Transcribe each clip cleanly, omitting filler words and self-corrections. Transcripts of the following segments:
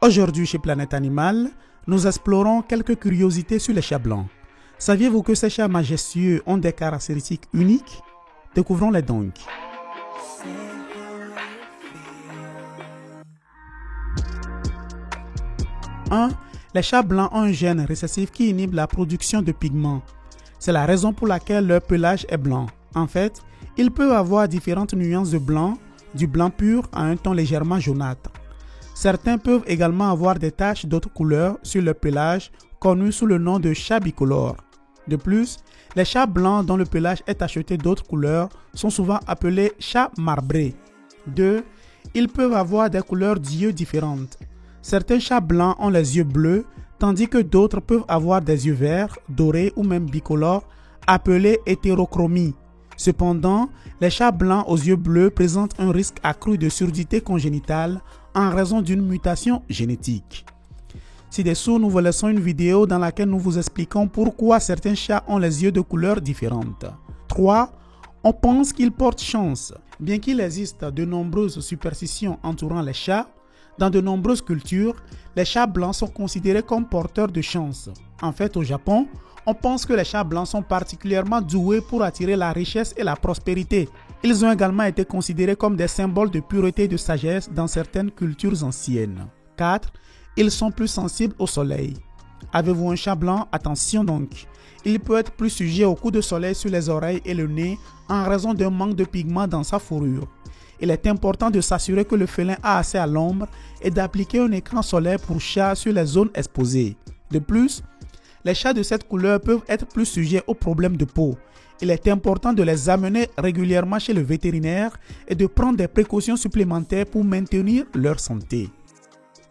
Aujourd'hui chez Planète Animal, nous explorons quelques curiosités sur les chats blancs. Saviez-vous que ces chats majestueux ont des caractéristiques uniques? Découvrons-les donc. 1. Les chats blancs ont un gène récessif qui inhibe la production de pigments. C'est la raison pour laquelle leur pelage est blanc. En fait, ils peuvent avoir différentes nuances de blanc, du blanc pur à un ton légèrement jaunâtre. Certains peuvent également avoir des taches d'autres couleurs sur leur pelage, connues sous le nom de chats bicolores. De plus, les chats blancs dont le pelage est tacheté d'autres couleurs sont souvent appelés chats marbrés. 2. Ils peuvent avoir des couleurs d'yeux différentes. Certains chats blancs ont les yeux bleus, tandis que d'autres peuvent avoir des yeux verts, dorés ou même bicolores, appelés hétérochromie. Cependant, les chats blancs aux yeux bleus présentent un risque accru de surdité congénitale en raison d'une mutation génétique. Ci-dessous, nous vous laissons une vidéo dans laquelle nous vous expliquons pourquoi certains chats ont les yeux de couleurs différentes. 3. On pense qu'ils portent chance. Bien qu'il existe de nombreuses superstitions entourant les chats, dans de nombreuses cultures, les chats blancs sont considérés comme porteurs de chance. En fait, au Japon, on pense que les chats blancs sont particulièrement doués pour attirer la richesse et la prospérité. Ils ont également été considérés comme des symboles de pureté et de sagesse dans certaines cultures anciennes. 4. Ils sont plus sensibles au soleil. Avez-vous un chat blanc? Attention donc. Il peut être plus sujet aux coups de soleil sur les oreilles et le nez en raison d'un manque de pigments dans sa fourrure. Il est important de s'assurer que le félin a assez à l'ombre et d'appliquer un écran solaire pour chat sur les zones exposées. De plus, les chats de cette couleur peuvent être plus sujets aux problèmes de peau. Il est important de les amener régulièrement chez le vétérinaire et de prendre des précautions supplémentaires pour maintenir leur santé.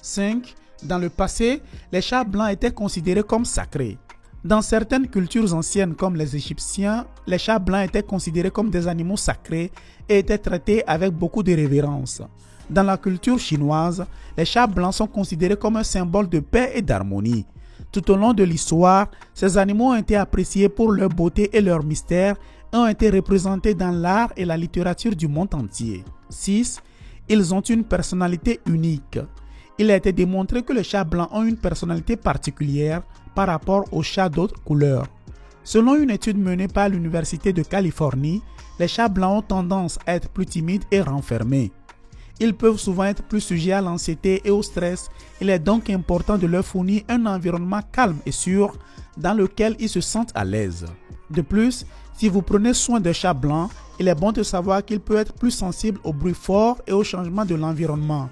5. Dans le passé, les chats blancs étaient considérés comme sacrés. Dans certaines cultures anciennes comme les Égyptiens, les chats blancs étaient considérés comme des animaux sacrés et étaient traités avec beaucoup de révérence. Dans la culture chinoise, les chats blancs sont considérés comme un symbole de paix et d'harmonie. Tout au long de l'histoire, ces animaux ont été appréciés pour leur beauté et leur mystère et ont été représentés dans l'art et la littérature du monde entier. 6. Ils ont une personnalité unique. Il a été démontré que les chats blancs ont une personnalité particulière par rapport aux chats d'autres couleurs. Selon une étude menée par l'Université de Californie, les chats blancs ont tendance à être plus timides et renfermés. Ils peuvent souvent être plus sujets à l'anxiété et au stress. Il est donc important de leur fournir un environnement calme et sûr dans lequel ils se sentent à l'aise. De plus, si vous prenez soin d'un chat blanc, il est bon de savoir qu'il peut être plus sensible aux bruits forts et au changement de l'environnement.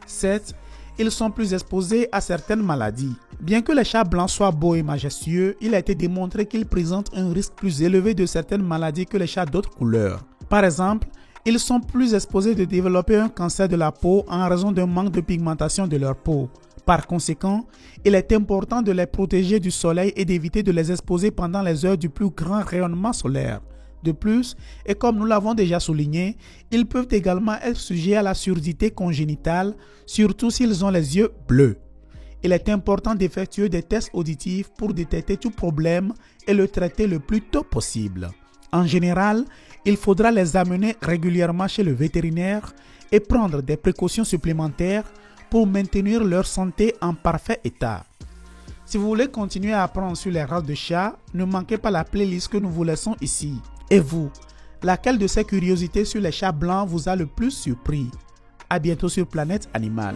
7. Ils sont plus exposés à certaines maladies. Bien que les chats blancs soient beaux et majestueux, il a été démontré qu'ils présentent un risque plus élevé de certaines maladies que les chats d'autres couleurs. Par exemple, ils sont plus exposés de développer un cancer de la peau en raison d'un manque de pigmentation de leur peau. Par conséquent, il est important de les protéger du soleil et d'éviter de les exposer pendant les heures du plus grand rayonnement solaire. De plus, et comme nous l'avons déjà souligné, ils peuvent également être sujets à la surdité congénitale, surtout s'ils ont les yeux bleus. Il est important d'effectuer des tests auditifs pour détecter tout problème et le traiter le plus tôt possible. En général, il faudra les amener régulièrement chez le vétérinaire et prendre des précautions supplémentaires pour maintenir leur santé en parfait état. Si vous voulez continuer à apprendre sur les races de chats, ne manquez pas la playlist que nous vous laissons ici. Et vous, laquelle de ces curiosités sur les chats blancs vous a le plus surpris? À bientôt sur Planète Animal.